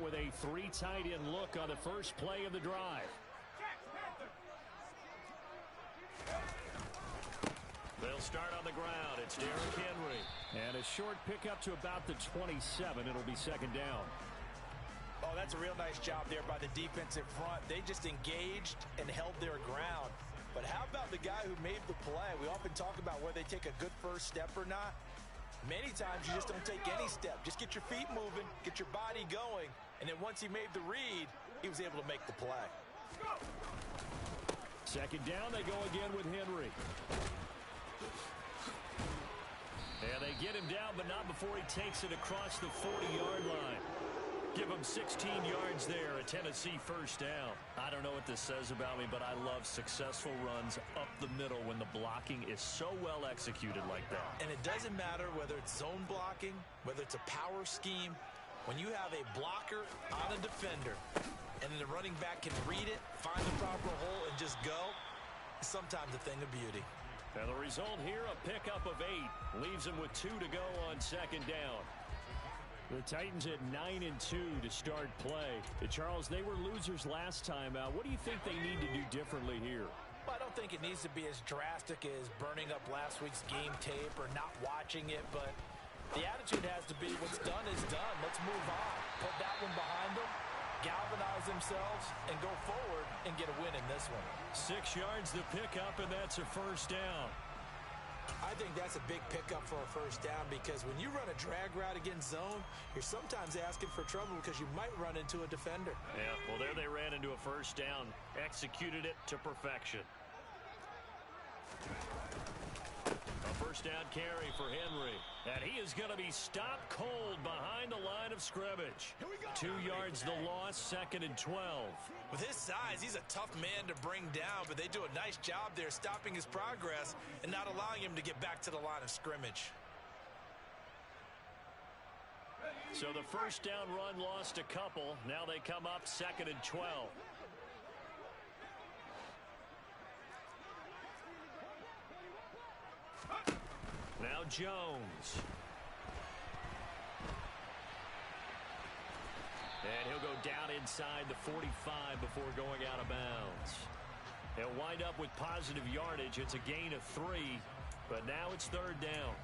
with a 3 tight end look on the first play of the drive. They'll start on the ground. It's Derrick Henry. And a short pickup to about the 27. It'll be second down. Oh, that's a real nice job there by the defensive front. They just engaged and held their ground. But how about the guy who made the play? We often talk about whether they take a good first step or not. Many times you just don't take any step. Just get your feet moving, get your body going, and then once he made the read, he was able to make the play. Second down, they go again with Henry. And they get him down, but not before he takes it across the 40-yard line. Give him 16 yards there, a Tennessee first down. I don't know what this says about me, but I love successful runs up the middle when the blocking is so well executed like that. And it doesn't matter whether it's zone blocking, whether it's a power scheme. When you have a blocker on a defender, and then the running back can read it, find the proper hole, and just go, it's sometimes a thing of beauty. And the result here, a pickup of 8. Leaves him with 2 to go on second down. The Titans at 9-2 to start play. Charles, they were losers last time out. What do you think they need to do differently here? Well, I don't think it needs to be as drastic as burning up last week's game tape or not watching it, but the attitude has to be what's done is done. Let's move on. Put that one behind them, galvanize themselves, and go forward and get a win in this one. 6 yards the pickup, and that's a first down. I think that's a big pickup for a first down because when you run a drag route against zone, you're sometimes asking for trouble because you might run into a defender. Yeah, well, there they ran into a first down, executed it to perfection. A first down carry for Henry, and he is going to be stopped cold behind the line of scrimmage. 2 yards the loss, 2nd and 12. With his size, he's a tough man to bring down, but they do a nice job there stopping his progress and not allowing him to get back to the line of scrimmage. So the first down run lost a couple. Now they come up 2nd and 12. Now Jones. And he'll go down inside the 45 before going out of bounds. They'll wind up with positive yardage. It's a gain of 3, but now it's 3rd down.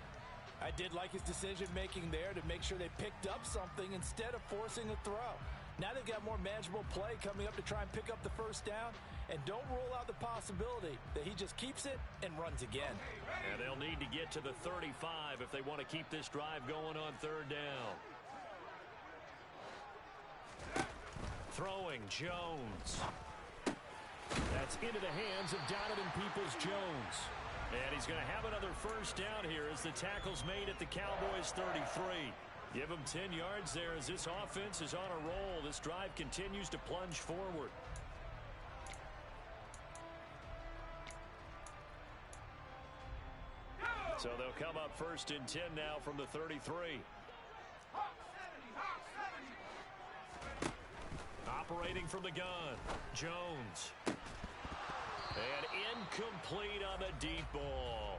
I did like his decision-making there to make sure they picked up something instead of forcing a throw. Now they've got more manageable play coming up to try and pick up the first down, and don't rule out the possibility that he just keeps it and runs again. And they'll need to get to the 35 if they want to keep this drive going on 3rd down. Throwing Jones. That's into the hands of Donovan Peoples-Jones. And he's going to have another first down here as the tackle's made at the Cowboys' 33. Give him 10 yards there as this offense is on a roll. This drive continues to plunge forward. So they'll come up 1st and 10 now from the 33. Operating from the gun, Jones. And incomplete on the deep ball.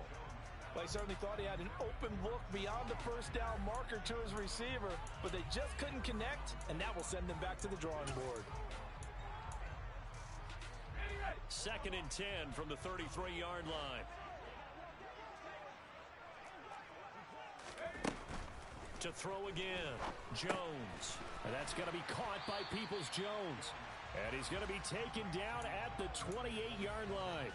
Well, he certainly thought he had an open look beyond the first down marker to his receiver, but they just couldn't connect, and that will send them back to the drawing board. 2nd and 10 from the 33-yard line. To throw again, Jones. And that's going to be caught by Peoples-Jones. And he's going to be taken down at the 28-yard line.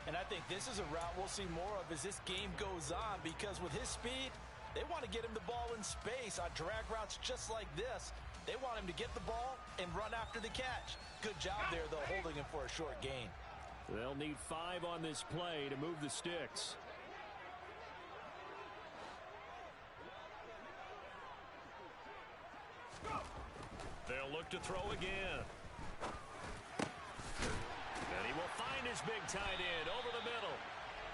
And I think this is a route we'll see more of as this game goes on, because with his speed, they want to get him the ball in space on drag routes just like this. They want him to get the ball and run after the catch. Good job there, though, holding him for a short gain. They'll need 5 on this play to move the sticks. They'll look to throw again. And he will find his big tight end over the middle.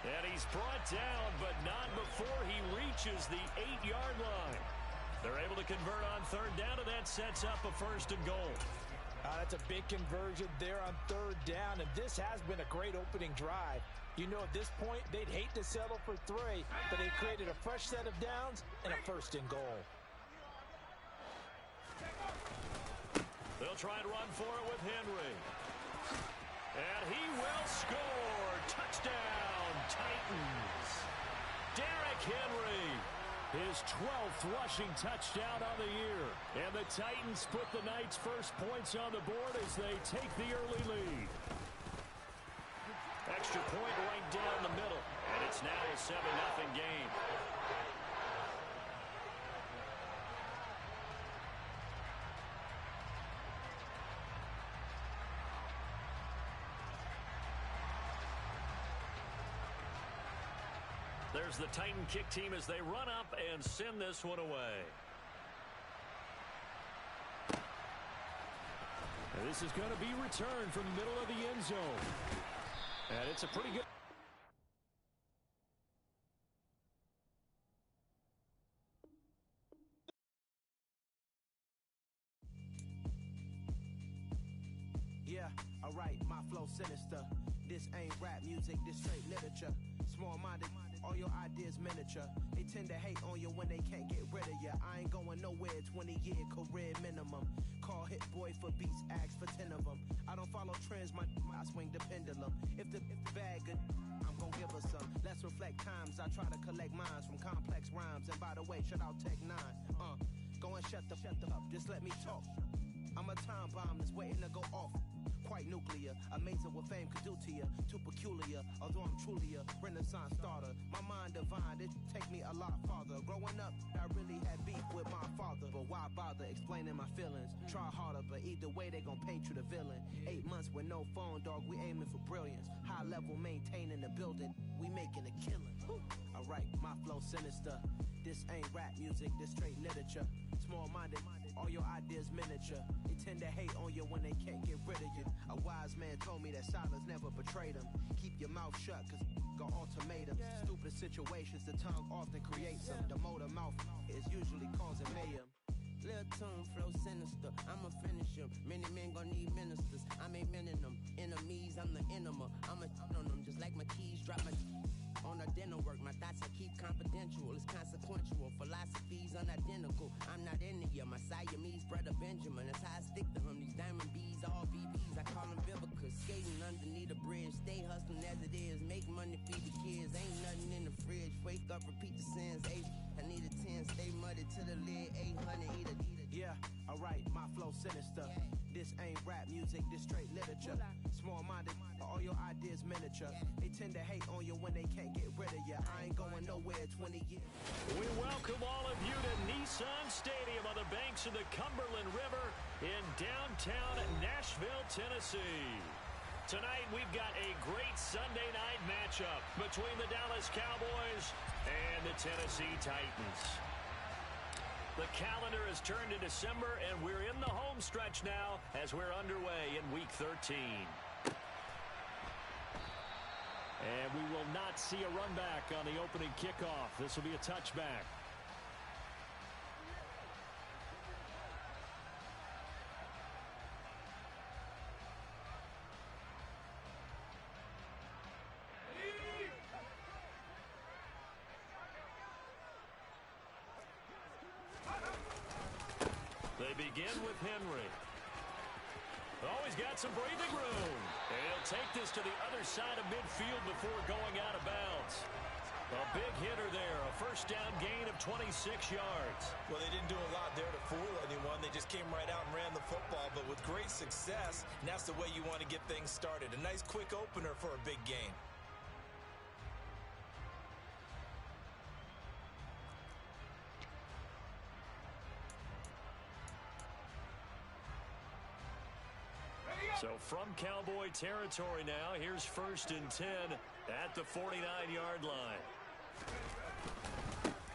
And he's brought down, but not before he reaches the 8-yard line. They're able to convert on 3rd down, and that sets up a 1st and goal. That's a big conversion there on 3rd down, and this has been a great opening drive. You know, at this point, they'd hate to settle for 3, but they created a fresh set of downs and a 1st and goal. try and run for it with Henry. And he will score. Touchdown, Titans. Derrick Henry, his 12th rushing touchdown on the year. And the Titans put the Knights' first points on the board as they take the early lead. Extra point right down the middle. And it's now a 7-0 game. There's the Titan kick team as they run up and send this one away. And this is going to be returned from the middle of the end zone. And it's a pretty good... Yeah, alright, my flow sinister. This ain't rap music, this straight literature. Small-minded, all your ideas miniature. They tend to hate on you when they can't get rid of you. I ain't going nowhere, 20-year career minimum. Call Hit Boy for beats, ask for 10 of them. I don't follow trends, I swing the pendulum. If the bag good, I'm gonna give her some. Let's reflect times, I try to collect minds from complex rhymes. And by the way, shout out Tech 9. Go and shut the up, just let me talk. I'm a time bomb that's waiting to go off. Quite nuclear, amazing what fame could do to you. Too peculiar, although I'm truly a renaissance starter. My mind divine, it take me a lot farther. Growing up, I really had beef with my father. But why bother explaining my feelings? Try harder, but either way they gon' paint you the villain. 8 months with no phone, dog, we aiming for brilliance. High level maintaining the building, we making a killing. Alright, my flow sinister. This ain't rap music, this straight literature. Small-minded, all your ideas miniature. They tend to hate on you when they can't get rid of you. A wise man told me that silence never betrayed him. Keep your mouth shut, cause got ultimatums. Stupid situations, the tongue often creates them. The motor mouth is usually causing mayhem. Lil' tune, flow sinister, I'ma finish him. Many men gon' need ministers, I'm aiming them. Enemies, I'm the enema. I'ma on them just like my keys, drop my... On a dinner work, my thoughts I keep confidential. It's consequential, philosophies unidentical. I'm not into you, my Siamese brother Benjamin. That's how I stick to him. These diamond bees, all BBs, I call them Vivicas. Skating underneath a bridge, stay hustling as it is. Make money, feed the kids, ain't nothing in the fridge. Wake up, repeat the sins. I need a 10, stay muddy to the lid. 800, eat a. Yeah, alright, my flow sinister. This ain't rap music, this straight literature. Small-minded, all your ideas miniature. They tend to hate on you when they can't get rid of you. I ain't going nowhere, 20 years. We welcome all of you to Nissan Stadium on the banks of the Cumberland River in downtown Nashville, Tennessee. Tonight, we've got a great Sunday night matchup between the Dallas Cowboys and the Tennessee Titans. The calendar has turned to December, and we're in the home stretch now as we're underway in Week 13. And we will not see a run back on the opening kickoff. This will be a touchback. They begin with Henry. Oh, he's got some breathing room. And he'll take this to the other side of midfield before going out of bounds. A big hitter there. A first down gain of 26 yards. Well, they didn't do a lot there to fool anyone. They just came right out and ran the football, but with great success, and that's the way you want to get things started. A nice quick opener for a big gain. So from Cowboy territory now, here's 1st and 10 at the 49-yard line.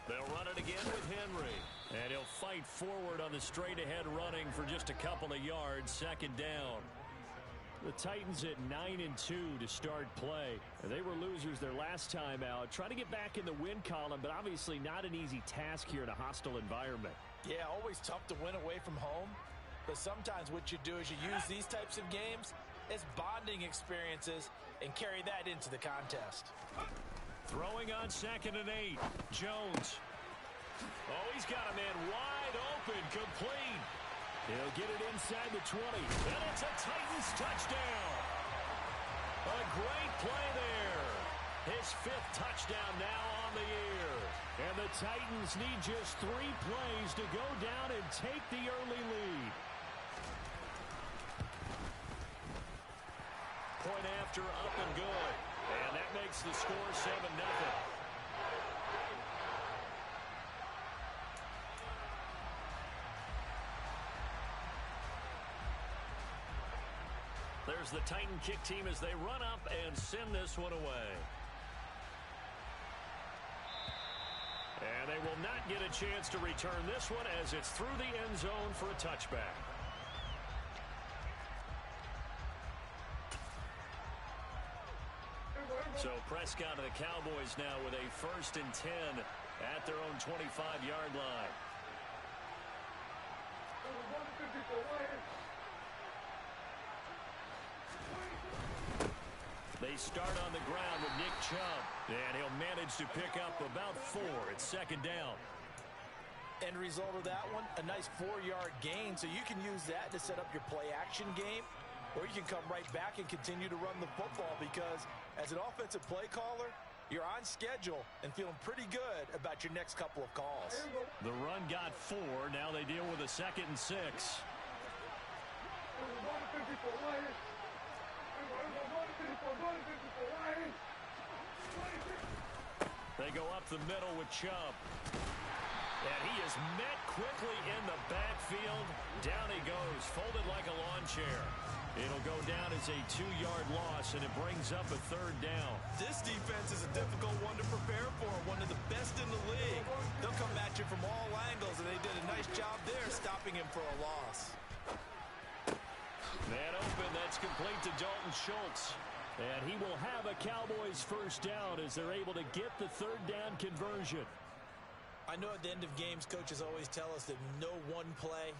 They'll run it again with Henry. And he'll fight forward on the straight-ahead running for just a couple of yards, 2nd down. The Titans at 9-2 to start play. They were losers their last time out. Trying to get back in the win column, but obviously not an easy task here in a hostile environment. Yeah, always tough to win away from home. But sometimes what you do is you use these types of games as bonding experiences and carry that into the contest. Throwing on 2nd and 8. Jones. Oh, he's got a man wide open, complete. He'll get it inside the 20. And it's a Titans touchdown. A great play there. His 5th touchdown now on the year. And the Titans need just 3 plays to go down and take the early lead. Point after, up and good. And that makes the score 7-0. There's the Titan kick team as they run up and send this one away. And they will not get a chance to return this one as it's through the end zone for a touchback. So Prescott and the Cowboys now with a 1st and 10 at their own 25-yard line. They start on the ground with Nick Chubb, and he'll manage to pick up about 4. It's 2nd down. End result of that one, a nice 4-yard gain, so you can use that to set up your play-action game, or you can come right back and continue to run the football because as an offensive play caller, you're on schedule and feeling pretty good about your next couple of calls. The run got 4. Now they deal with a 2nd and 6. They go up the middle with Chubb. And he is met quickly in the backfield. Down he goes, folded like a lawn chair. It'll go down as a 2-yard loss, and it brings up a 3rd down. This defense is a difficult one to prepare for, one of the best in the league. They'll come at you from all angles, and they did a nice job there stopping him for a loss. Man open, that's complete to Dalton Schultz. And he will have a Cowboys 1st down as they're able to get the 3rd down conversion. I know at the end of games, coaches always tell us that no one play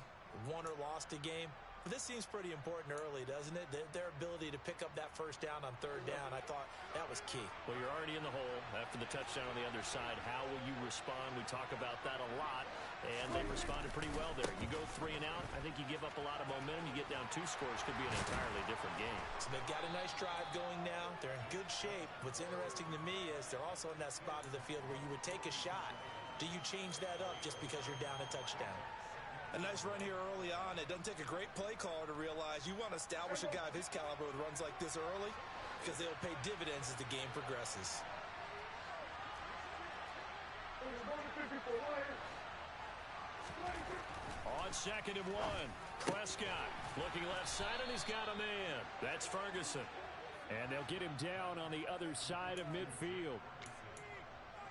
won or lost a game. But this seems pretty important early, doesn't it? Their ability to pick up that 1st down on 3rd down, I thought that was key. Well, you're already in the hole after the touchdown on the other side. How will you respond? We talk about that a lot, and they responded pretty well there. You go 3 and out, I think you give up a lot of momentum. You get down 2 scores, could be an entirely different game. So they've got a nice drive going now. They're in good shape. What's interesting to me is they're also in that spot of the field where you would take a shot. Do you change that up just because you're down a touchdown? A nice run here early on. It doesn't take a great play caller to realize you want to establish a guy of his caliber with runs like this early because they'll pay dividends as the game progresses. On 2nd and 1, Prescott looking left side, and he's got a man. That's Ferguson. And they'll get him down on the other side of midfield.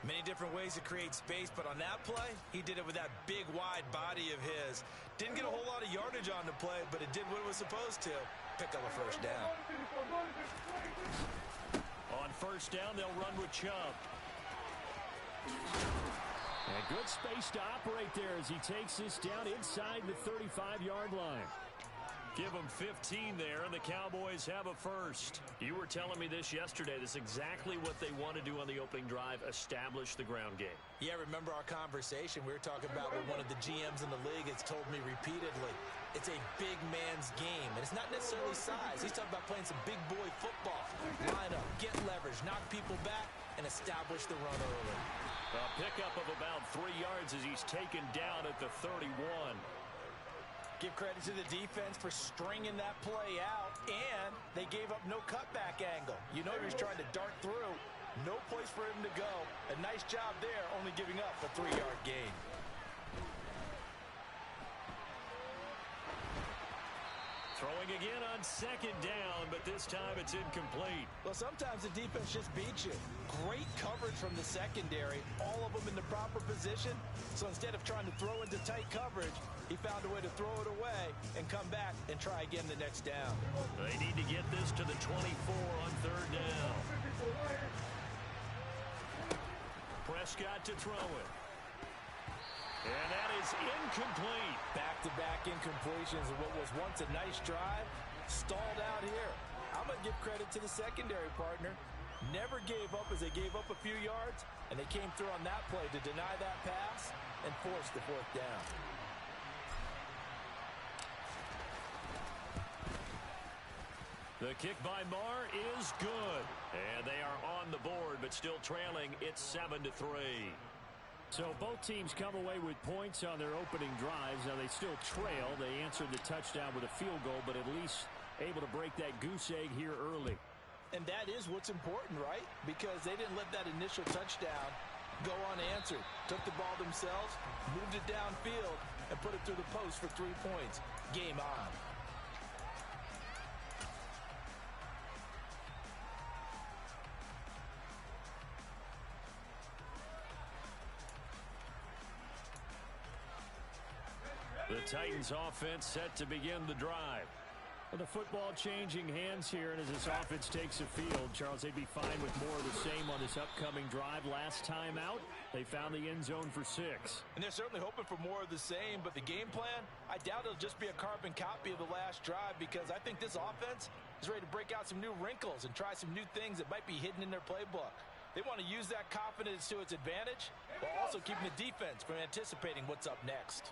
Many different ways to create space, but on that play, he did it with that big, wide body of his. Didn't get a whole lot of yardage on the play, but it did what it was supposed to. Pick up a 1st down. On 1st down, they'll run with Chubb. And good space to operate there as he takes this down inside the 35-yard line. Give them 15 there, and the Cowboys have a 1st. You were telling me this yesterday. This is exactly what they want to do on the opening drive, establish the ground game. Yeah, remember our conversation? We were talking about what one of the GMs in the league has told me repeatedly. It's a big man's game, and it's not necessarily size. He's talking about playing some big boy football. Line up, get leverage, knock people back, and establish the run early. A pickup of about 3 yards as he's taken down at the 31. Give credit to the defense for stringing that play out, and they gave up no cutback angle. You know he was trying to dart through. No place for him to go. A nice job there, only giving up a 3-yard gain. Throwing again on 2nd down, but this time it's incomplete. Well, sometimes the defense just beats you. Great coverage from the secondary, all of them in the proper position. So instead of trying to throw into tight coverage, he found a way to throw it away and come back and try again the next down. They need to get this to the 24 on 3rd down. Prescott to throw it. And that is incomplete. Back-to-back incompletions of what was once a nice drive. Stalled out here. I'm going to give credit to the secondary partner. Never gave up as they gave up a few yards, and they came through on that play to deny that pass and force the 4th down. The kick by Marr is good. And they are on the board, but still trailing. It's 7-3. So both teams come away with points on their opening drives. Now they still trail. They answered the touchdown with a field goal, but at least able to break that goose egg here early. And that is what's important, right? Because they didn't let that initial touchdown go unanswered. Took the ball themselves, moved it downfield, and put it through the post for 3 points. Game on. The Titans offense set to begin the drive. With the football changing hands here, and as this offense takes the field, Charles, they'd be fine with more of the same on this upcoming drive. Last time out, they found the end zone for 6. And they're certainly hoping for more of the same, but the game plan, I doubt it'll just be a carbon copy of the last drive, because I think this offense is ready to break out some new wrinkles and try some new things that might be hidden in their playbook. They want to use that confidence to its advantage, while also keeping the defense from anticipating what's up next.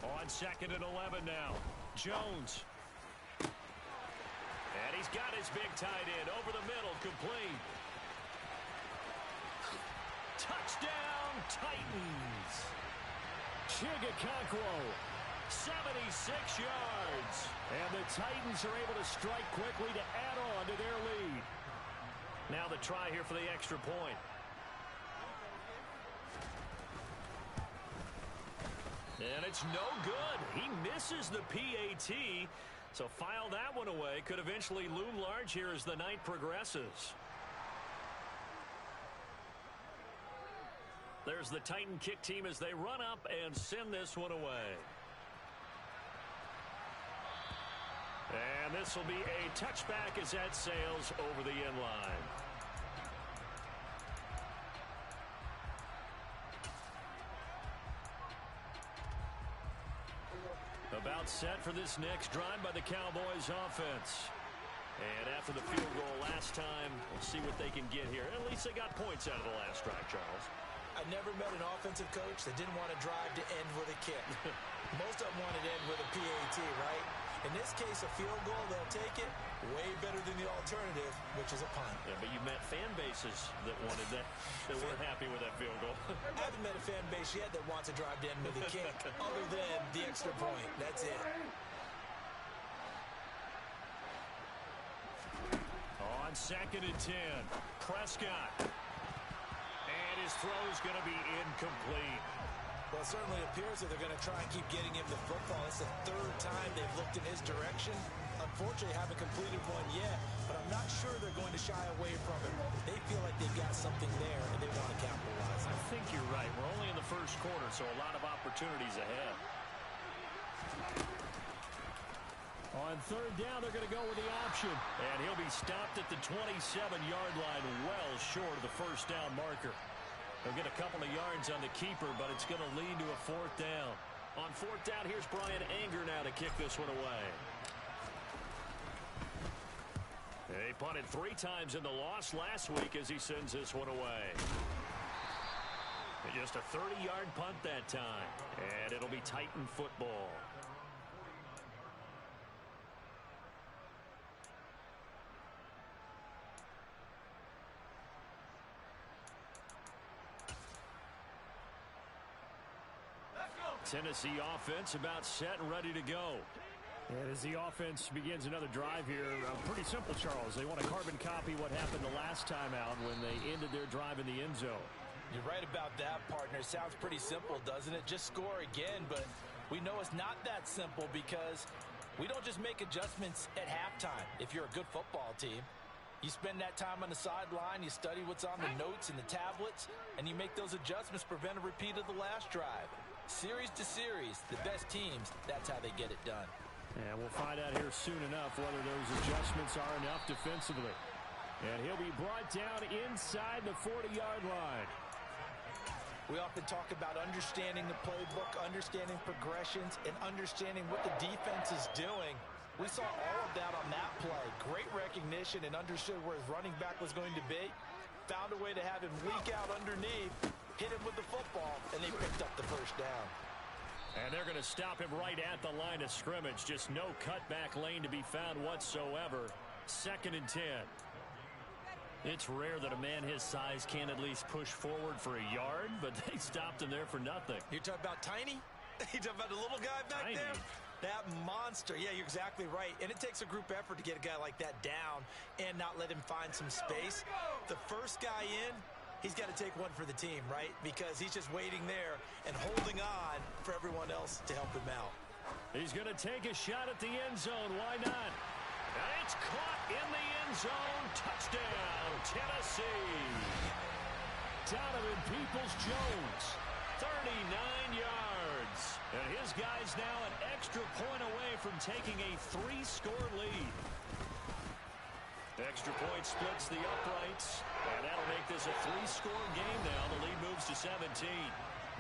On 2nd and 11 now. Jones. And he's got his big tight end over the middle, complete. Touchdown, Titans. Chigakonkwo, 76 yards. And the Titans are able to strike quickly to add on to their lead. Now the try here for the extra point. And it's no good. He misses the PAT. So file that one away. Could eventually loom large here as the night progresses. There's the Titan kick team as they run up and send this one away. And this will be a touchback as that sails over the end line. About set for this next drive by the Cowboys offense. And after the field goal last time, we'll see what they can get here. At least they got points out of the last drive, Charles. I never met an offensive coach that didn't want to drive to end with a kick. Most of them wanted to end with a PAT, right? In this case, a field goal, they'll take it. Way better than the alternative, which is a punt. Yeah, but you met fan bases that wanted that, that weren't happy with that field goal. I haven't met a fan base yet that wants to drive to end with a kick, other than the extra point. That's it. On 2nd and 10, Prescott. And his throw is going to be incomplete. Well, it certainly appears that they're going to try and keep getting him the football. It's the 3rd time they've looked in his direction. Unfortunately, haven't completed one yet, but I'm not sure they're going to shy away from it. They feel like they've got something there, and they want to capitalize. I think you're right. We're only in the first quarter, so a lot of opportunities ahead. On 3rd down, they're going to go with the option. And he'll be stopped at the 27-yard line, well short of the first down marker. They'll get a couple of yards on the keeper, but it's going to lead to a 4th down. On 4th down, here's Brian Anger now to kick this one away. He punted 3 times in the loss last week as he sends this one away. Just a 30-yard punt that time, and it'll be Titan football. Tennessee offense about set and ready to go. And as the offense begins another drive here, pretty simple, Charles. They want to carbon copy what happened the last time out when they ended their drive in the end zone. You're right about that, partner. Sounds pretty simple, doesn't it? Just score again, but we know it's not that simple because we don't just make adjustments at halftime if you're a good football team. You spend that time on the sideline, you study what's on the notes and the tablets, and you make those adjustments to prevent a repeat of the last drive. Series to series, the best teams, that's how they get it done. And we'll find out here soon enough whether those adjustments are enough defensively. And he'll be brought down inside the 40-yard line. We often talk about understanding the playbook, understanding progressions, and understanding what the defense is doing. We saw all of that on that play. Great recognition and understood where his running back was going to be. Found a way to have him leak out underneath, hit him with the football, and they picked up the first down. And they're going to stop him right at the line of scrimmage. Just no cutback lane to be found whatsoever. 2nd and 10. It's rare that a man his size can't at least push forward for a yard, but they stopped him there for nothing. You're talking about tiny? You're talking about the little guy back Tiny. there? That monster. Yeah, you're exactly right. And it takes a group effort to get a guy like that down and not let him find some space. The first guy in, he's got to take one for the team, right? Because he's just waiting there and holding on for everyone else to help him out. He's going to take a shot at the end zone. Why not? And it's caught in the end zone. Touchdown, Tennessee. Donovan Peoples-Jones, 39 yards. And his guy's now an extra point away from taking a 3-score lead. Extra point splits the uprights, and that'll make this a 3-score game now. The lead moves to 17.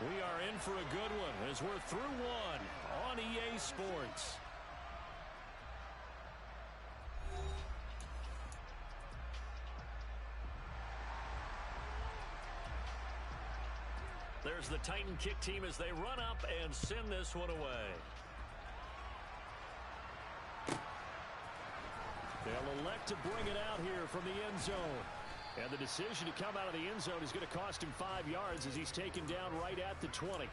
We are in for a good one as we're through one on EA Sports. There's the Titan kick team as they run up and send this one away. They'll elect to bring it out here from the end zone. And the decision to come out of the end zone is going to cost him 5 yards as he's taken down right at the 20.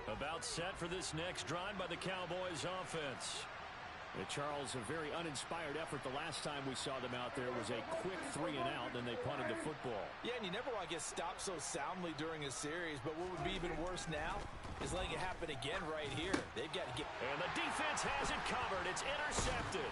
About set for this next drive by the Cowboys offense. Charles, a very uninspired effort the last time we saw them out there was a quick 3 and out, then they punted the football. Yeah, and you never want to get stopped so soundly during a series, but what would be even worse now is letting it happen again right here. They've got to get... And the defense has it covered. It's intercepted.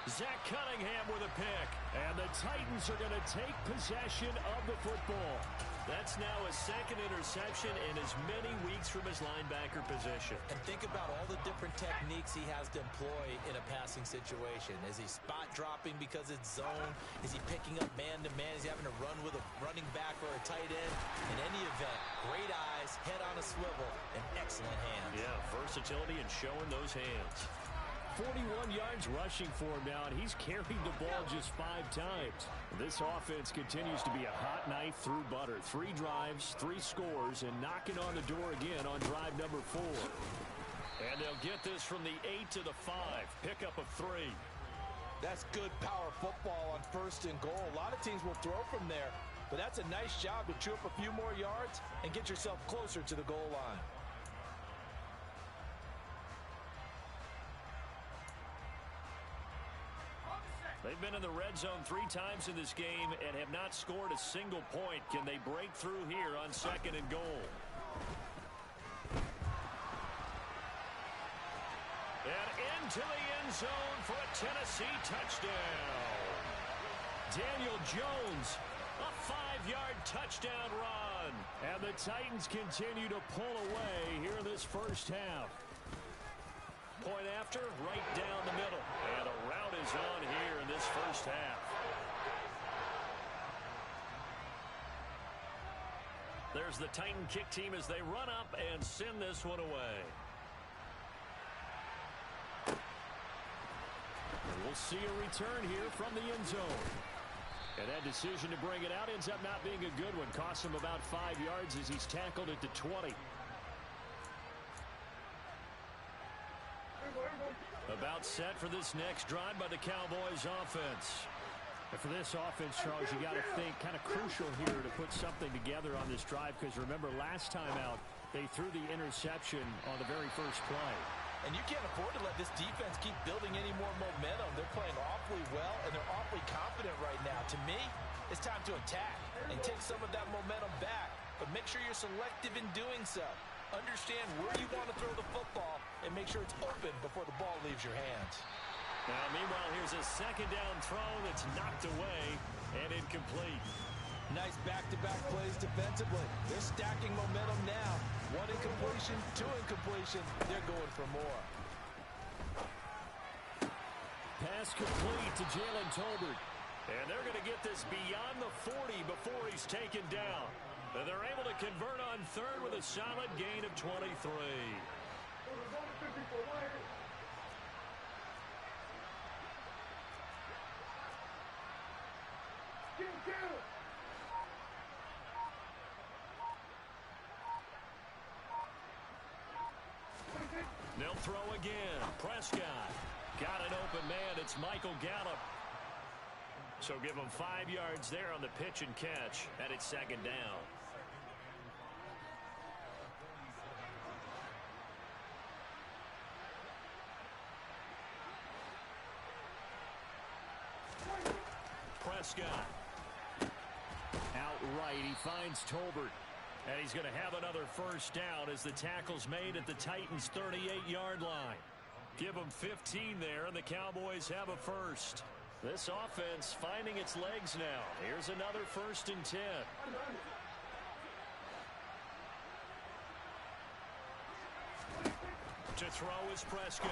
Zach Cunningham with a pick. And the Titans are going to take possession of the football. That's now a 2nd interception in as many weeks from his linebacker position. And think about all the different techniques he has to employ in a passing situation. Is he spot dropping because it's zone? Is he picking up man-to-man? Is he having to run with a running back or a tight end? In any event, great eyes, head on a swivel, and excellent hands. Yeah, versatility and showing those hands. 41 yards rushing for him now, and he's carried the ball just 5 times. This offense continues to be a hot knife through butter. 3 drives, 3 scores, and knocking on the door again on drive number 4. And they'll get this from the 8 to the 5. Pickup of 3. That's good power football on 1st and goal. A lot of teams will throw from there, but that's a nice job to chew up a few more yards and get yourself closer to the goal line. They've been in the red zone 3 times in this game and have not scored a single point. Can they break through here on 2nd and goal? And into the end zone for a Tennessee touchdown. Daniel Jones, a 5-yard touchdown run. And the Titans continue to pull away here in this first half. Point after, right down the middle. And a route is on here in this first half. There's the Titan kick team as they run up and send this one away. And we'll see a return here from the end zone. And that decision to bring it out ends up not being a good one. Costs him about 5 yards as he's tackled at the 20. About set for this next drive by the Cowboys offense. And for this offense, Charles, you got to think kind of crucial here to put something together on this drive, because remember last time out they threw the interception on the very first play. And you can't afford to let this defense keep building any more momentum. They're playing awfully well, and they're awfully confident right now. To me, it's time to attack and take some of that momentum back, but make sure you're selective in doing so. Understand where you want to throw the football and make sure it's open before the ball leaves your hands. Now, meanwhile, here's a 2nd down throw that's knocked away and incomplete. Nice back-to-back plays defensively. They're stacking momentum now. 1 incompletion, 2 incompletion. They're going for more. Pass complete to Jalen Tolbert. And they're going to get this beyond the 40 before he's taken down. And they're able to convert on 3rd with a solid gain of 23. They'll throw again. Prescott got an open man. It's Michael Gallup. So give him 5 yards there on the pitch and catch, and it's second down. Prescott. Outright, he finds Tolbert. And he's going to have another first down as the tackle's made at the Titans' 38-yard line. Give them 15 there, and the Cowboys have a first. This offense finding its legs now. Here's another 1st and 10. To throw is Prescott.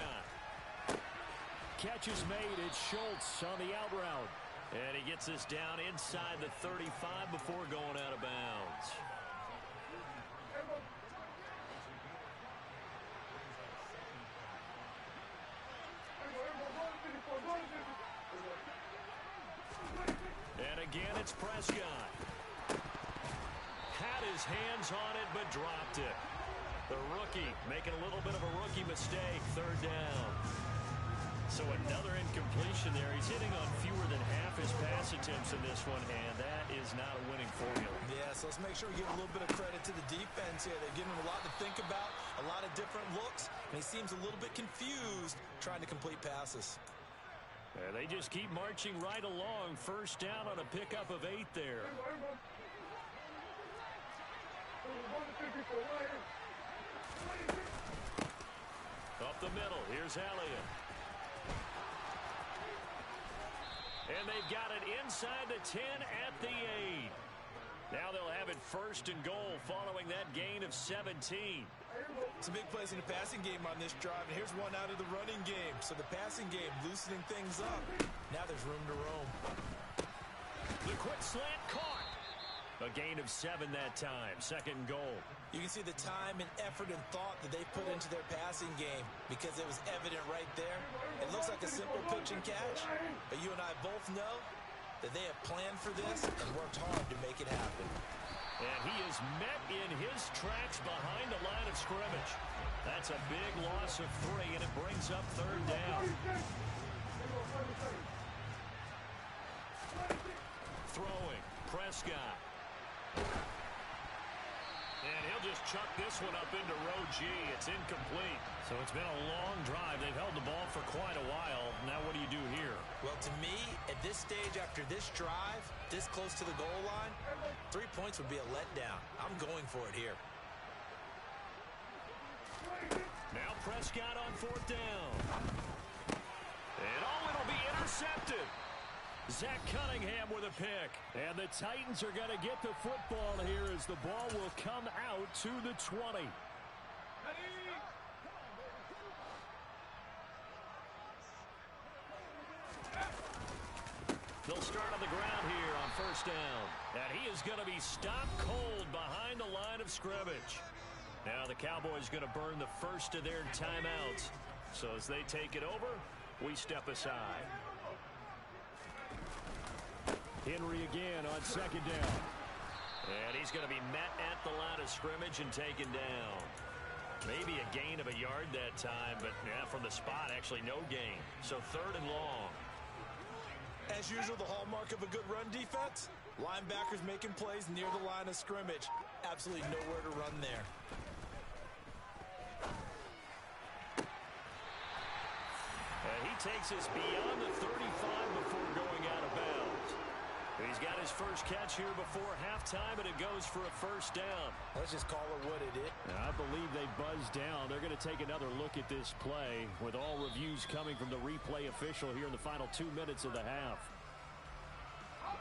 Catch is made. It's Schultz on the out route. And he gets this down inside the 35 before going out of bounds. And again, it's Prescott. Had his hands on it, but dropped it. The rookie making a little bit of a rookie mistake. 3rd down. So another incompletion there. He's hitting on fewer than half his pass attempts in this one, and that is not a winning formula. Yeah, so let's make sure we give a little bit of credit to the defense here. They're giving him a lot to think about, a lot of different looks, and he seems a little bit confused trying to complete passes. They just keep marching right along. First down on a pickup of 8 there. Up the middle, here's Elliott. And they've got it inside the 10 at the 8. Now they'll have it 1st and goal following that gain of 17. Some big plays in the passing game on this drive, and here's one out of the running game. So the passing game loosening things up. Now there's room to roam. The quick slant caught. A gain of 7 that time. 2nd and goal. You can see the time and effort and thought that they put into their passing game because it was evident right there. It looks like a simple pitch and catch, but you and I both know that they have planned for this and worked hard to make it happen. And he is met in his tracks behind the line of scrimmage. That's a big loss of 3, and it brings up 3rd down. Throwing, Prescott. And he'll just chuck this one up into row G. It's incomplete. So it's been a long drive. They've held the ball for quite a while. Now what do you do here? Well, to me, at this stage, after this drive, this close to the goal line, 3 points would be a letdown. I'm going for it here. Now Prescott on 4th down. And it'll be intercepted. Zach Cunningham with a pick. And the Titans are going to get the football here as the ball will come out to the 20. They'll start on the ground here on 1st down. And he is going to be stopped cold behind the line of scrimmage. Now the Cowboys going to burn the first of their timeouts. So as they take it over, we step aside. Henry again on 2nd down. And he's going to be met at the line of scrimmage and taken down. Maybe a gain of a yard that time, but yeah, from the spot, actually no gain. So 3rd and long. As usual, the hallmark of a good run defense, linebackers making plays near the line of scrimmage. Absolutely nowhere to run there. And he takes us beyond the 35 before going out of bounds. He's got his first catch here before halftime, and it goes for a 1st down. Let's just call it what it is. I believe they buzzed down. They're going to take another look at this play with all reviews coming from the replay official here in the final 2 minutes of the half.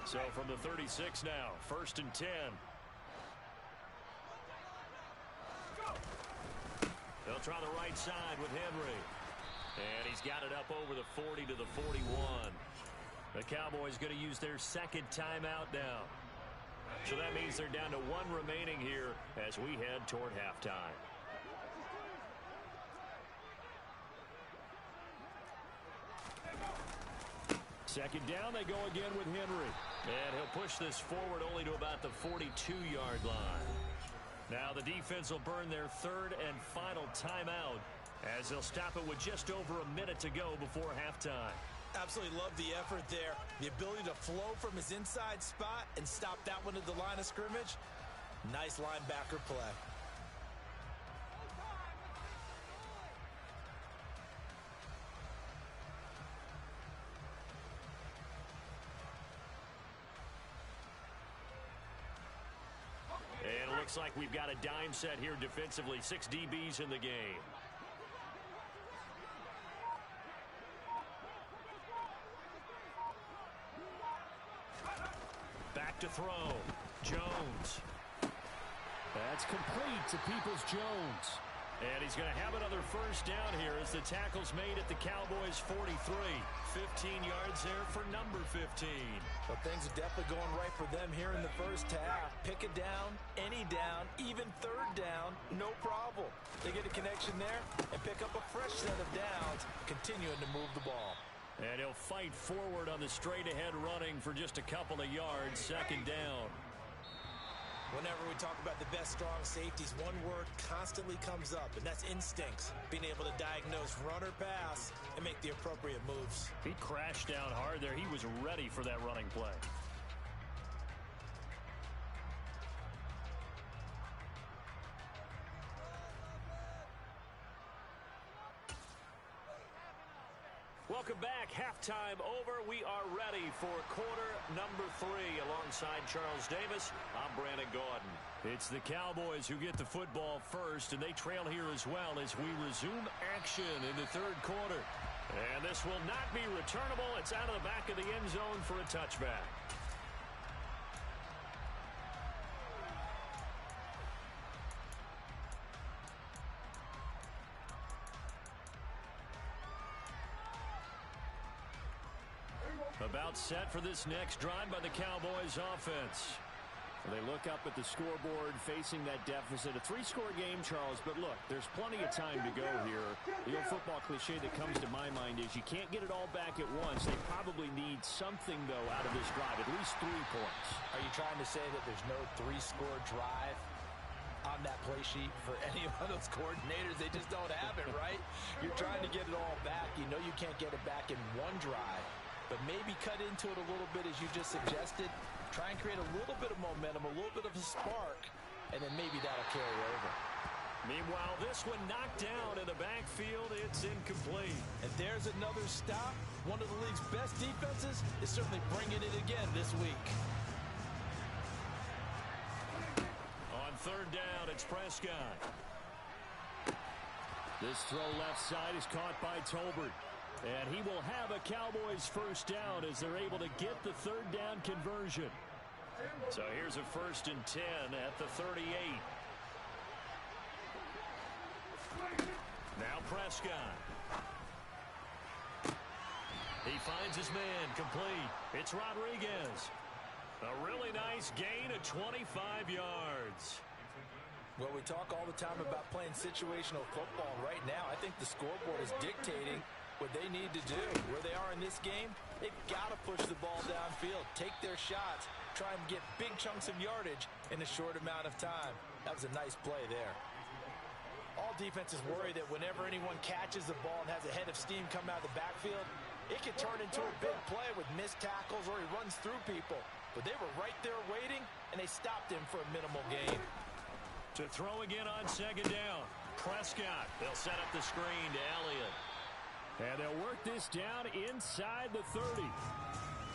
So from the 36 now, 1st and 10. They'll try the right side with Henry. And he's got it up over the 40 to the 41. The Cowboys going to use their 2nd timeout now. So that means they're down to 1 remaining here as we head toward halftime. Second down, they go again with Henry. And he'll push this forward only to about the 42-yard line. Now the defense will burn their 3rd and final timeout as they'll stop it with just over a minute to go before halftime. Absolutely love the effort there. The ability to flow from his inside spot and stop that one at the line of scrimmage. Nice linebacker play. And it looks like we've got a dime set here defensively. 6 DBs in the game. Back to throw. Jones. That's complete to Peoples-Jones. And he's going to have another first down here as the tackle's made at the Cowboys' 43. 15 yards there for number 15. Well, things are definitely going right for them here in the first half. Pick a down, any down, even third down, no problem. They get a connection there and pick up a fresh set of downs, continuing to move the ball. And he'll fight forward on the straight-ahead running for just a couple of yards. Second down. Whenever we talk about the best strong safeties, one word constantly comes up, and that's instincts. Being able to diagnose run or pass and make the appropriate moves. He crashed down hard there. He was ready for that running play. Welcome back. Halftime over. We are ready for quarter number 3. Alongside Charles Davis, I'm Brandon Gaudin. It's the Cowboys who get the football first, and they trail here as well as we resume action in the third quarter. And this will not be returnable. It's out of the back of the end zone for a touchback. About set for this next drive by the Cowboys offense. They look up at the scoreboard facing that deficit. A 3-score game, Charles, but look, there's plenty of time to go here. The old football cliche that comes to my mind is you can't get it all back at once. They probably need something, though, out of this drive, at least 3 points. Are you trying to say that there's no 3-score drive on that play sheet for any of those coordinators? They just don't have it, right? You're trying to get it all back. You know you can't get it back in one drive, but maybe cut into it a little bit as you just suggested. Try and create a little bit of momentum, a little bit of a spark, and then maybe that'll carry over. Meanwhile, this one knocked down in the backfield. It's incomplete. And there's another stop. One of the league's best defenses is certainly bringing it again this week. On third down, it's Prescott. This throw left side is caught by Tolbert. And he will have a Cowboys first down as they're able to get the third down conversion. So here's a 1st and 10 at the 38. Now Prescott. He finds his man complete. It's Rodriguez. A really nice gain of 25 yards. Well, we talk all the time about playing situational football. Right now, I think the scoreboard is dictating what they need to do. Where they are in this game, they've got to push the ball downfield, take their shots, try and get big chunks of yardage in a short amount of time. That was a nice play there. All defenses worry that whenever anyone catches the ball and has a head of steam come out of the backfield, it could turn into a big play with missed tackles or he runs through people. But they were right there waiting, and they stopped him for a minimal gain. To throw again on second down, Prescott. They'll set up the screen to Elliott. And they'll work this down inside the 30.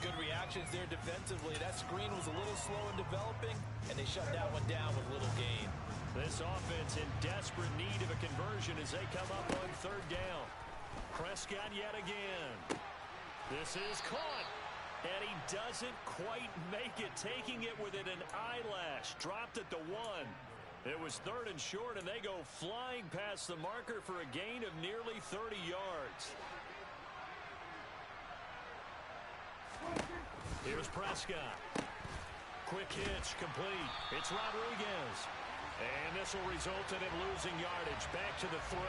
Good reactions there defensively. That screen was a little slow in developing, and they shut that one down with little gain. This offense in desperate need of a conversion as they come up on third down. Prescott yet again. This is caught. And he doesn't quite make it, taking it within an eyelash. Dropped at the 1. It was 3rd and short, and they go flying past the marker for a gain of nearly 30 yards. Here's Prescott. Quick hitch, complete. It's Rodriguez. And this will result in him losing yardage. Back to the 3.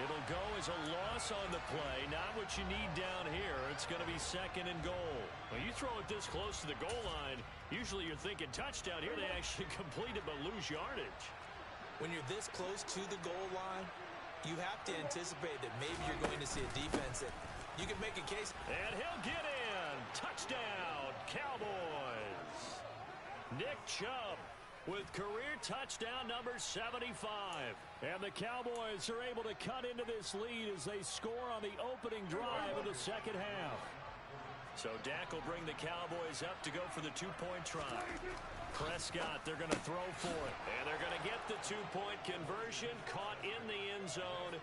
It'll go as a loss on the play. Not what you need down here. It's going to be 2nd and goal. When you throw it this close to the goal line, usually you're thinking touchdown. Here they actually complete it but lose yardage. When you're this close to the goal line, you have to anticipate that maybe you're going to see a defense that you can make a case. And he'll get in. Touchdown, Cowboys. Nick Chubb with career touchdown number 75. And the Cowboys are able to cut into this lead as they score on the opening drive of the second half. So Dak will bring the Cowboys up to go for the two-point try. Prescott, they're going to throw for it. And they're going to get the two-point conversion, caught in the end zone.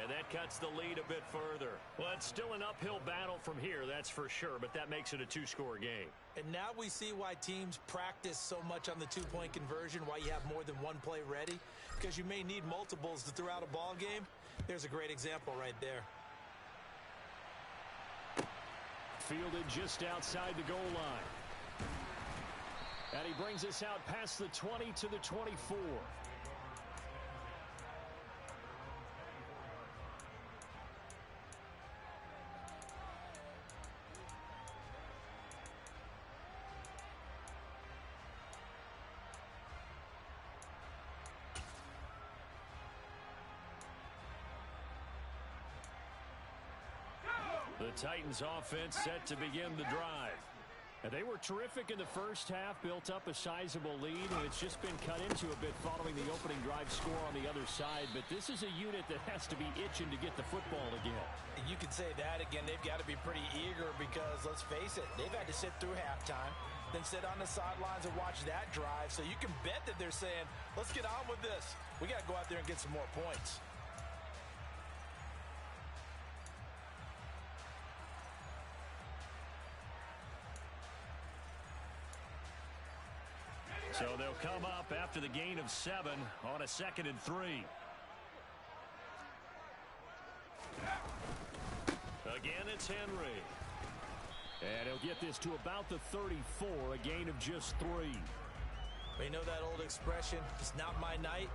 And that cuts the lead a bit further. Well, it's still an uphill battle from here, that's for sure, but that makes it a two-score game. And now we see why teams practice so much on the two-point conversion, why you have more than one play ready, because you may need multiples to throw out a ball game. There's a great example right there. Fielded just outside the goal line. And he brings us out past the 20 to the 24. The Titans offense set to begin the drive. And they were terrific in the first half, built up a sizable lead, and it's just been cut into a bit following the opening drive score on the other side. But this is a unit that has to be itching to get the football again. You could say that again. They've got to be pretty eager because, let's face it, they've had to sit through halftime, then sit on the sidelines and watch that drive. So you can bet that they're saying, let's get on with this. We got to go out there and get some more points. So they'll come up after the gain of 7 on a 2nd and 3. Again, it's Henry. And he'll get this to about the 34, a gain of just 3. You know that old expression, it's not my night?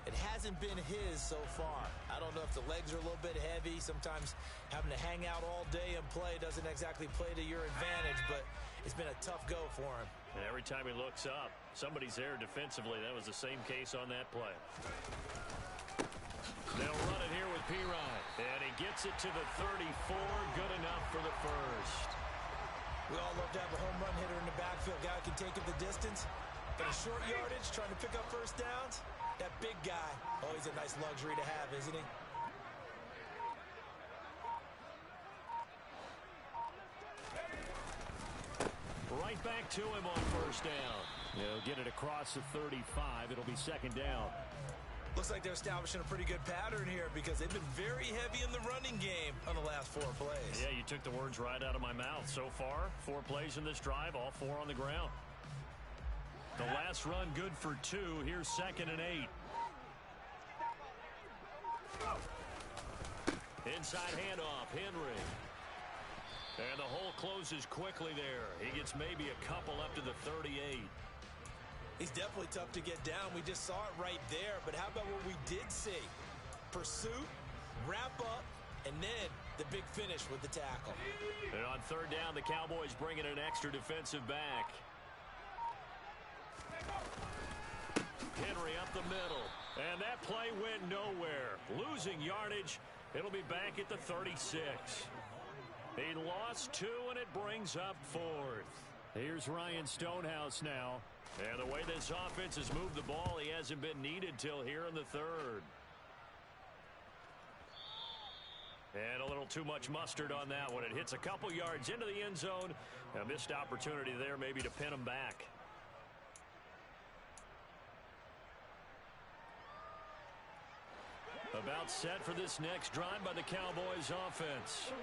It hasn't been his so far. I don't know if the legs are a little bit heavy. Sometimes having to hang out all day and play doesn't exactly play to your advantage, but it's been a tough go for him. And every time he looks up, somebody's there defensively. That was the same case on that play. They'll run it here with Pirine. And he gets it to the 34. Good enough for the first. We all love to have a home run hitter in the backfield. Guy who can take it the distance. Got a short yardage, trying to pick up first downs. That big guy, always a nice luxury to have, isn't he? Right back to him on first down. They'll get it across the 35. It'll be 2nd down. Looks like they're establishing a pretty good pattern here because they've been very heavy in the running game on the last 4 plays. Yeah, you took the words right out of my mouth. So far, 4 plays in this drive, all 4 on the ground. The last run good for 2. Here's 2nd and 8. Inside handoff, Henry. And the hole closes quickly there. He gets maybe a couple up to the 38. He's definitely tough to get down. We just saw it right there. But how about what we did see? Pursuit, wrap up, and then the big finish with the tackle. And on 3rd down, the Cowboys bring in an extra defensive back. Henry up the middle. And that play went nowhere. Losing yardage. It'll be back at the 36. He lost 2, and it brings up 4th. Here's Ryan Stonehouse now. And the way this offense has moved the ball, he hasn't been needed till here in the 3rd. And a little too much mustard on that one. It hits a couple yards into the end zone. A missed opportunity there maybe to pin him back. About set for this next drive by the Cowboys offense.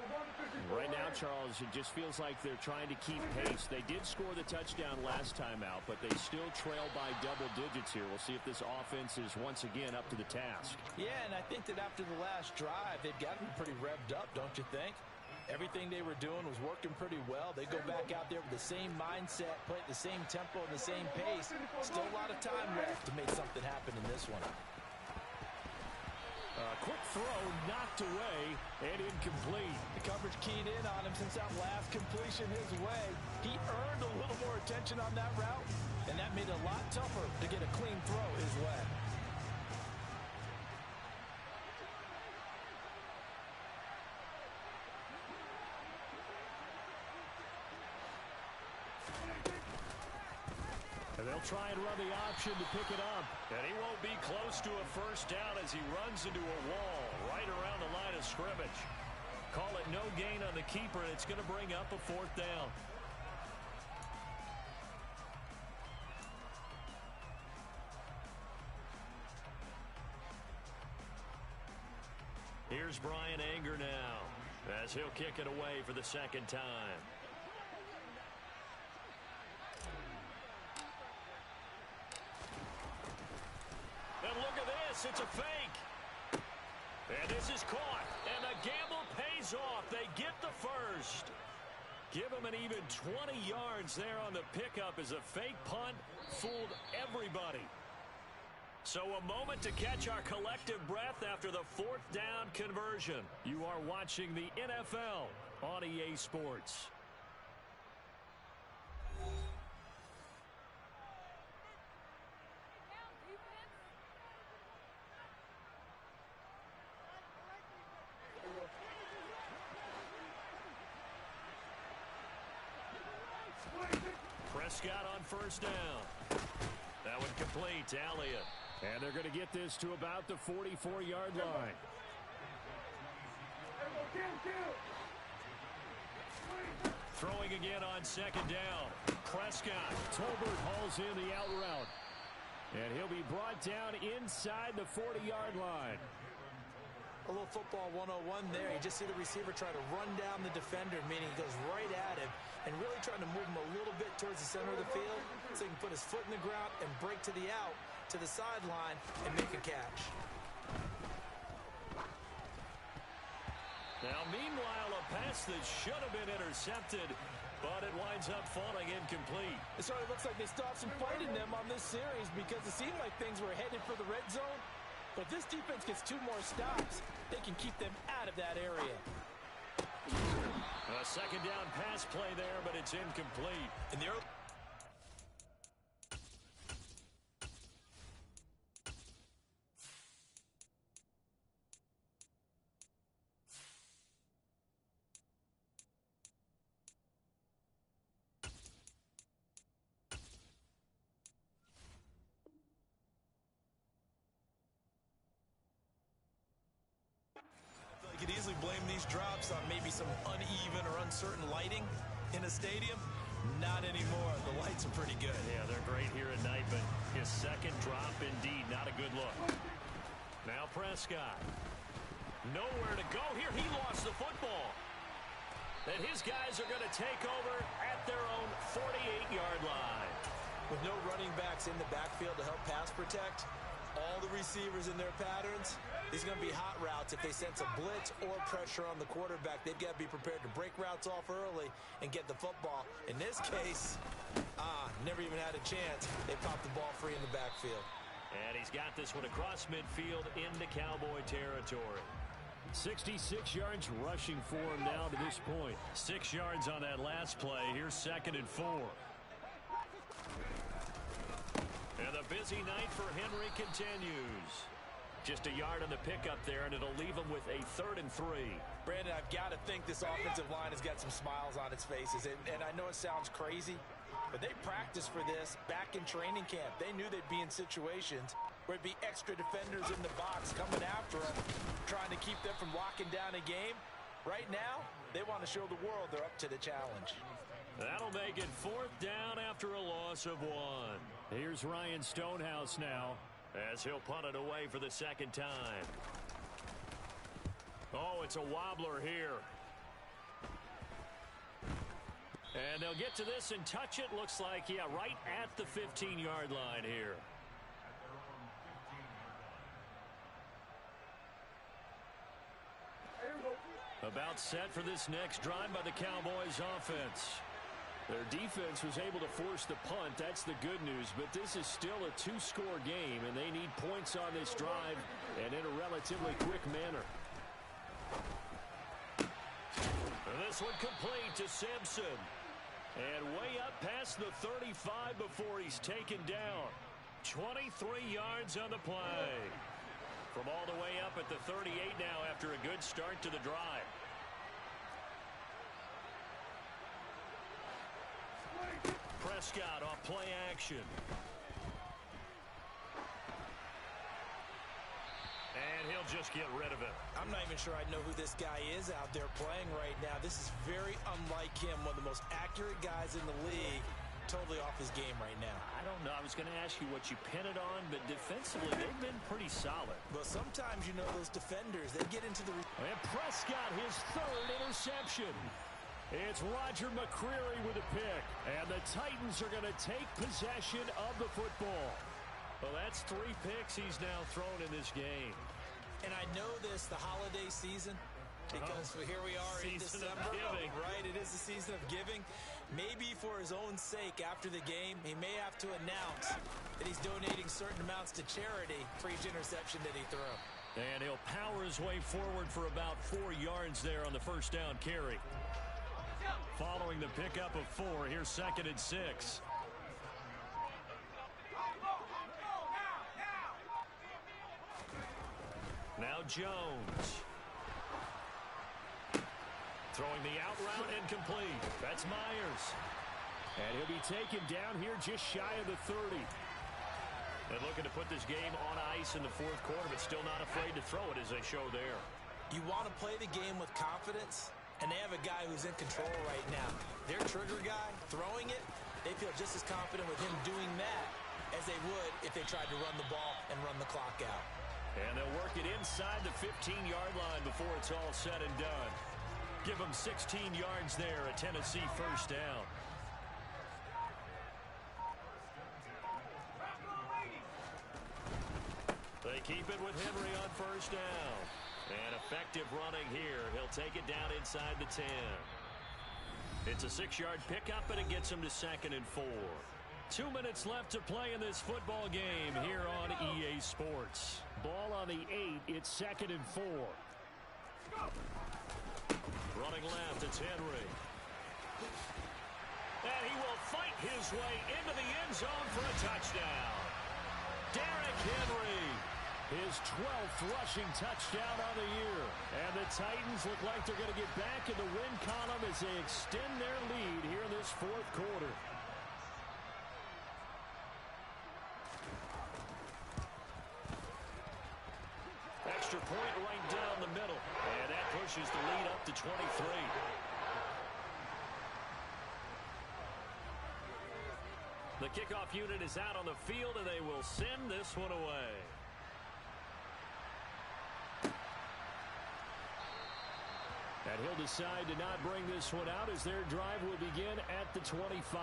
Right now, Charles, it just feels like they're trying to keep pace. They did score the touchdown last time out, but they still trail by double digits here. We'll see if this offense is once again up to the task. Yeah, and I think that after the last drive, they've got to be pretty revved up, don't you think? Everything they were doing was working pretty well. They go back out there with the same mindset, play at the same tempo and the same pace. Still a lot of time left to make something happen in this one. Quick throw knocked away and incomplete. The coverage keyed in on him since that last completion his way. He earned a little more attention on that route, and that made it a lot tougher to get a clean throw his way. They'll try and run the option to pick it up. And he won't be close to a first down as he runs into a wall right around the line of scrimmage. Call it no gain on the keeper, and it's going to bring up a fourth down. Here's Brian Anger now as he'll kick it away for the second time. And look at this. It's a fake. And this is caught. And the gamble pays off. They get the first. Give them an even 20 yards there on the pickup as a fake punt fooled everybody. So a moment to catch our collective breath after the fourth down conversion. You are watching the NFL on EA Sports. Prescott on first down. That one complete to Elliott. And they're going to get this to about the 44-yard line. Throwing again on second down. Prescott. Tolbert hauls in the out route. And he'll be brought down inside the 40-yard line. A little football 101 there. You just see the receiver try to run down the defender, meaning he goes right at him and really trying to move him a little bit towards the center of the field so he can put his foot in the ground and break to the out, to the sideline, and make a catch. Now, meanwhile, a pass that should have been intercepted, but it winds up falling incomplete. It certainly looks like they still have some fight in them on this series because it seemed like things were headed for the red zone. But if this defense gets 2 more stops, they can keep them out of that area. A second down pass play there, but it's incomplete. In the early You could easily blame these drops on maybe some uneven or uncertain lighting in a stadium. Not anymore. The lights are pretty good. Yeah, they're great here at night, but his second drop, indeed, not a good look. Now Prescott. Nowhere to go here. He lost the football. And his guys are going to take over at their own 48-yard line. With no running backs in the backfield to help pass protect, all the receivers in their patterns, these are going to be hot routes. If they sense a blitz or pressure on the quarterback, they've got to be prepared to break routes off early and get the football. In this case, never even had a chance. They popped the ball free in the backfield. And he's got this one across midfield into Cowboy territory. 66 yards rushing for him now to this point. 6 yards on that last play. Here's 2nd and 4. And the busy night for Henry continues. Just a yard on the pickup there, and it'll leave him with a 3rd and 3. Brandon, I've got to think this offensive line has got some smiles on its faces. And I know it sounds crazy, but they practiced for this back in training camp. They knew they'd be in situations where it'd be extra defenders in the box coming after them, trying to keep them from locking down a game. Right now, they want to show the world they're up to the challenge. That'll make it 4th down after a loss of 1. Here's Ryan Stonehouse now, as he'll punt it away for the 2nd time. Oh, it's a wobbler here. And they'll get to this and touch it. Looks like, yeah, right at the 15-yard line here. About set for this next drive by the Cowboys offense. Their defense was able to force the punt. That's the good news. But this is still a 2-score game, and they need points on this drive and in a relatively quick manner. And this one complete to Simpson. And way up past the 35 before he's taken down. 23 yards on the play. From all the way up at the 38 now after a good start to the drive. Prescott off play action. And he'll just get rid of it. I'm not even sure I know who this guy is out there playing right now. This is very unlike him, one of the most accurate guys in the league. Totally off his game right now. I don't know. I was going to ask you what you pin it on, but defensively, they've been pretty solid. But sometimes, you know, those defenders, they get into the... And Prescott, his third interception. It's Roger McCreary with a pick. And the Titans are going to take possession of the football. Well, that's 3 picks he's now thrown in this game. And I know this, the holiday season, because here we are in December. Right, it is the season of giving. Maybe for his own sake after the game, he may have to announce that he's donating certain amounts to charity for each interception that he threw. And he'll power his way forward for about 4 yards there on the first down carry. Following the pickup of 4, here's 2nd and 6. Now Jones. Throwing the out route incomplete. That's Myers. And he'll be taken down here just shy of the 30. And looking to put this game on ice in the 4th quarter, but still not afraid to throw it as they show there. You want to play the game with confidence, and they have a guy who's in control right now. Their trigger guy, throwing it, they feel just as confident with him doing that as they would if they tried to run the ball and run the clock out. And they'll work it inside the 15-yard line before it's all said and done. Give them 16 yards there, a Tennessee first down. They keep it with Henry on first down. And effective running here. He'll take it down inside the 10. It's a 6-yard pickup, and it gets him to 2nd and 4. 2 minutes left to play in this football game here on EA Sports. Ball on the 8. It's 2nd and 4. Running left, it's Henry. And he will fight his way into the end zone for a touchdown. Derrick Henry, his 12th rushing touchdown on the year. And the Titans look like they're going to get back in the win column as they extend their lead here in this 4th quarter. Extra point right down the middle. And that pushes the lead up to 23. The kickoff unit is out on the field, and they will send this one away. And he'll decide to not bring this one out as their drive will begin at the 25.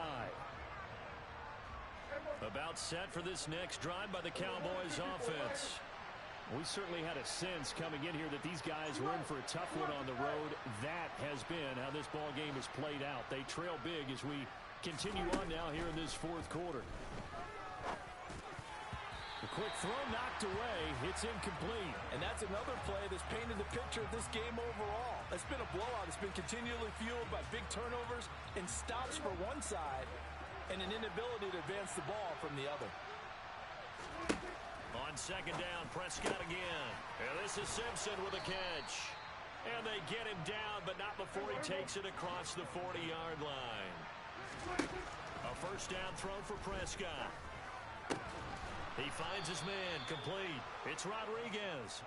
About set for this next drive by the Cowboys offense. We certainly had a sense coming in here that these guys were in for a tough one on the road. That has been how this ball game is played out. They trail big as we continue on now here in this 4th quarter. The quick throw knocked away. It's incomplete. And that's another play that's painted the picture of this game overall. It's been a blowout. It's been continually fueled by big turnovers and stops for one side and an inability to advance the ball from the other. On 2nd down, Prescott again. And this is Simpson with a catch. And they get him down, but not before he takes it across the 40-yard line. A first down throw for Prescott. He finds his man, complete. It's Rodriguez.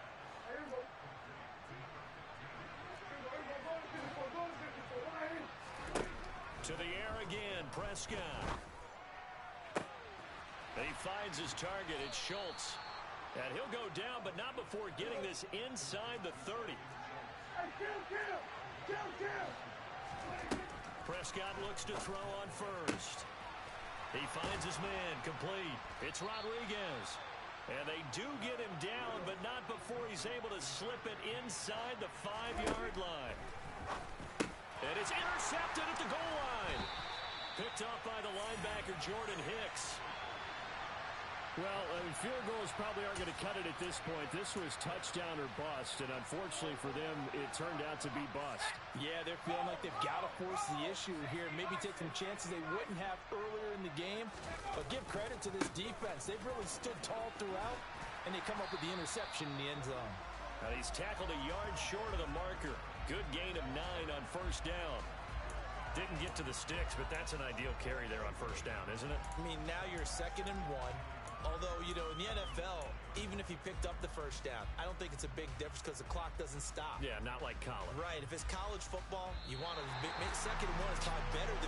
To the air again, Prescott. He finds his target. It's Schultz. And he'll go down, but not before getting this inside the 30. Prescott looks to throw on first. He finds his man, complete. It's Rodriguez. And they do get him down, but not before he's able to slip it inside the 5-yard line. And it's intercepted at the goal line. Picked off by the linebacker, Jordan Hicks. Well, field goals probably aren't going to cut it at this point. This was touchdown or bust, and unfortunately for them, it turned out to be bust. Yeah, they're feeling like they've got to force the issue here. Maybe take some chances they wouldn't have earlier in the game. But give credit to this defense. They've really stood tall throughout, and they come up with the interception in the end zone. And he's tackled a yard short of the marker. Good gain of 9 on first down. Didn't get to the sticks, but that's an ideal carry there on first down, isn't it? I mean, now you're 2nd and 1. Although, you know, in the NFL, even if he picked up the first down, I don't think it's a big difference because the clock doesn't stop. Yeah, not like college. Right. If it's college football, you want to make 2nd and 1 is probably better than